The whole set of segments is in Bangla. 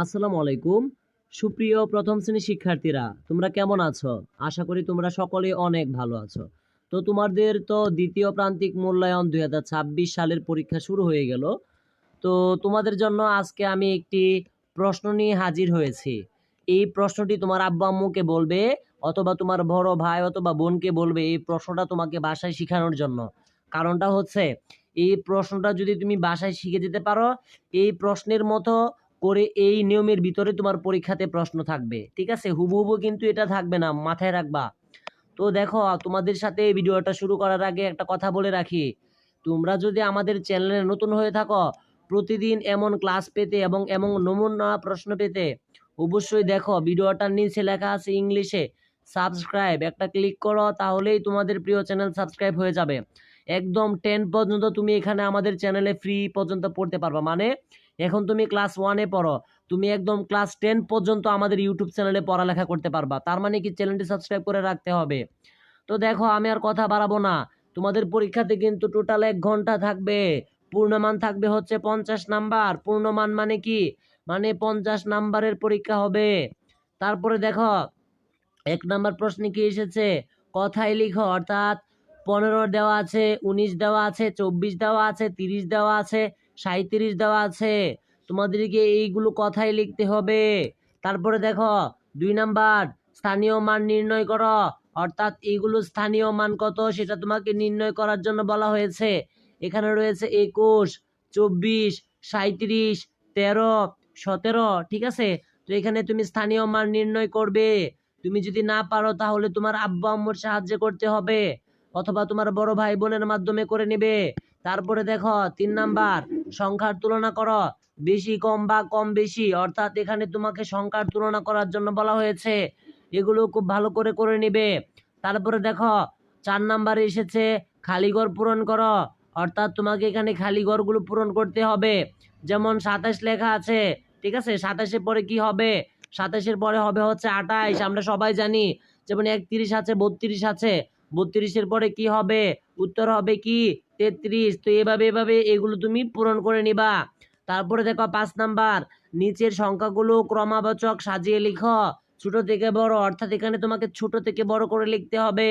আসসালামু আলাইকুম। সুপ্রিয় প্রথম শ্রেণীর শিক্ষার্থীরা, তোমরা কেমন আছো? আশা করি তোমরা সকলে অনেক ভালো আছো। তো তোমাদের তো দ্বিতীয় প্রান্তিক মূল্যায়ন 2026 সালের পরীক্ষা শুরু হয়ে গেল। তো তোমাদের জন্য আজকে আমি একটি প্রশ্ন নিয়ে হাজির হয়েছি। এই প্রশ্নটি তোমার আব্বু আম্মুকে বলবে, অথবা তোমার বড় ভাই অথবা বোনকে বলবে এই প্রশ্নটা তোমাকে বাসায় শেখানোর জন্য। কারণটা হচ্ছে, এই প্রশ্নটা যদি তুমি বাসায় শিখে যেতে পারো, এই প্রশ্নের মতো করে এই নিয়মের ভিতরে তোমার পরীক্ষাতে প্রশ্ন থাকবে। ঠিক আছে, হুবহু কিন্তু এটা থাকবে না, মাথায় রাখবা। তো দেখো, তোমাদের সাথে এই ভিডিওটা শুরু করার আগে একটা কথা বলে রাখি। তোমরা যদি আমাদের চ্যানেলে নতুন হয়ে থাকো, প্রতিদিন এমন ক্লাস পেতে এবং এমন নমুনা প্রশ্ন পেতে অবশ্যই দেখো, ভিডিওটার নিচে লেখা আছে ইংলিশে সাবস্ক্রাইব, একটা ক্লিক করো, তাহলেই তোমাদের প্রিয় চ্যানেল সাবস্ক্রাইব হয়ে যাবে। একদম 10 পর্যন্ত তুমি এখানে আমাদের চ্যানেলে ফ্রি পর্যন্ত পড়তে পারবা। মানে এখন তুমি ক্লাস 1-এ পড়ো, তুমি একদম ক্লাস 10 পর্যন্ত আমাদের ইউটিউব চ্যানেলে পড়ালেখা করতে পারবা। তার মানে কি, চ্যানেলটি সাবস্ক্রাইব করে রাখতে হবে। তো দেখো, আমি আর কথা বাড়াবো না। তোমাদের পরীক্ষাতে কিন্তু টোটাল 1 ঘন্টা থাকবে। পূর্ণমান থাকবে হচ্ছে 50 নাম্বার। পূর্ণমান মানে কি, মানে 50 নাম্বারের পরীক্ষা হবে। তারপরে দেখো, 1 নাম্বার প্রশ্নে কি এসেছে, কথায় লিখো, অর্থাৎ 15 দেওয়া আছে, 19 দেওয়া আছে, 24 দেওয়া আছে, 30 দেওয়া আছে, 37 দেওয়া আছে। তোমাদেরকে এইগুলো কথায় লিখতে হবে। তারপরে দেখো, 2 নাম্বার, স্থানীয় মান নির্ণয় করো, অর্থাৎ এইগুলো স্থানীয় মান কত সেটা তোমাকে নির্ণয় করার জন্য বলা হয়েছে। এখানে রয়েছে 21, 24, 37, 13, 17। ঠিক আছে, তো এখানে তুমি স্থানীয় মান নির্ণয় করবে। তুমি যদি না পারো তাহলে তোমার আব্বু আম্মুর সাহায্য করতে হবে, অথবা তোমার বড় ভাই বোনের মাধ্যমে করে নেবে। তারপরে দেখো, 3 নাম্বার, সংখ্যার তুলনা করো, বেশি কম বা কম বেশি, অর্থাৎ এখানে তোমাকে সংখ্যার তুলনা করার জন্য বলা হয়েছে। এগুলো খুব ভালো করে করে নিবে। তারপরে দেখো, 4 নাম্বারে এসেছে খালিঘর পূরণ করো, অর্থাৎ তোমাকে এখানে খালিঘরগুলো পূরণ করতে হবে। যেমন 27 লেখা আছে, ঠিক আছে, 27-এর পরে কি হবে, 27-এর পরে হবে হচ্ছে 28, আমরা সবাই জানি। যেমন 31 আছে, 32 আছে, 32-এর পরে কি হবে, উত্তর হবে কি 33। তো এভাবে এভাবে এগুলো তুমি পূরণ করে নিবা। তারপরে দেখো, 5 নাম্বার, নিচের সংখ্যাগুলো ক্রমবাচক সাজিয়ে লিখো, ছোট থেকে বড়, অর্থাৎ এখানে তোমাকে ছোট থেকে বড় করে লিখতে হবে।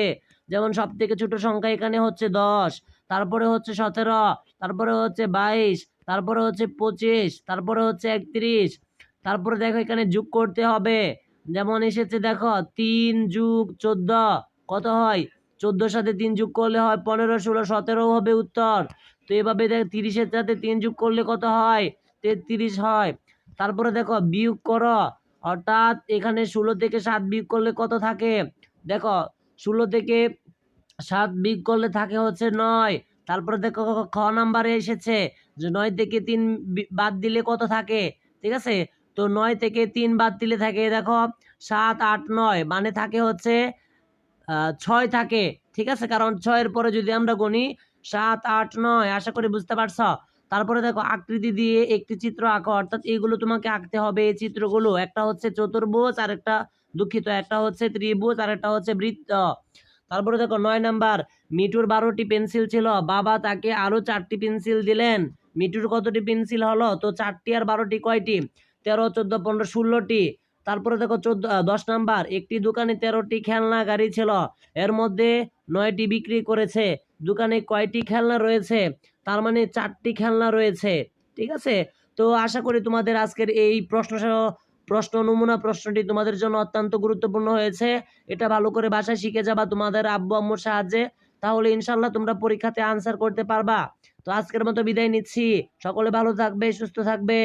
যেমন সব থেকে ছোট সংখ্যা এখানে হচ্ছে 10, তারপরে হচ্ছে 17, তারপরে হচ্ছে 22, তারপরে হচ্ছে 25, তারপরে হচ্ছে 31। তারপরে দেখো, এখানে যোগ করতে হবে। যেমন এসেছে দেখো, 3 যোগ 14 কত হয়, 14-র সাথে 3 যোগ করলে হয় 15, 16, 17 হবে উত্তর। তো এভাবে দেখ, 30-এর সাথে 3 যোগ করলে কত হয়, 33 হয়। তারপরে দেখো, বিয়োগ করো, অর্থাৎ এখানে 16 থেকে 7 বিয়োগ করলে কত থাকে, দেখো 16 থেকে 7 বিয়োগ করলে থাকে হচ্ছে 9। তারপরে দেখো, খ নাম্বারে এসেছে যে 9 থেকে 3 বাদ দিলে কত থাকে। ঠিক আছে, তো 9 থেকে 3 বাদ দিলে থাকে দেখো 7, 8, 9, মানে থাকে হচ্ছে 6 থাকে। ঠিক আছে, কারণ 6-এর পরে যদি আমরা গণি 7, 8, 9, আশা করি বুঝতে পারছো। তারপরে দেখো, আকৃতি দিয়ে একটি চিত্র আঁকো, অর্থাৎ এইগুলো তোমাকে আঁকতে হবে। এই চিত্রগুলো, একটা হচ্ছে চতুর্ভুজ, আর একটা, দুঃখিত, একটা হচ্ছে ত্রিভুজ, আর একটা হচ্ছে বৃত্ত। তারপরে দেখো, 9 নাম্বার, মিঠুর 12টি পেন্সিল ছিল, বাবা তাকে আরো 4টি পেন্সিল দিলেন। মিঠুর কতটি পেন্সিল হলো, তো 4টি আর 12টি কয়টি, 13, 14, 15, 16টি। তারপরে দেখো 10 নাম্বার, একটি দোকানে 13টি খেলনা গাড়ি ছিল, এর মধ্যে 9টি বিক্রি করেছে। দোকানে কয়টি খেলনা রয়েছে, তার মানে 4টি খেলনা রয়েছে। ঠিক আছে, তো আশা করি তোমাদের আজকের এই প্রশ্ন নমুনা প্রশ্নটি তোমাদের জন্য অত্যন্ত গুরুত্বপূর্ণ হয়েছে। এটা ভালো করে বাসায় শিখে যাবা তোমাদের আব্বু আম্মুর সাহায্যে, তাহলে ইনশাল্লাহ তোমরা পরীক্ষাতে আনসার করতে পারবা। তো আজকের মতো বিদায় নিচ্ছি, সকলে ভালো থাকবে, সুস্থ থাকবে।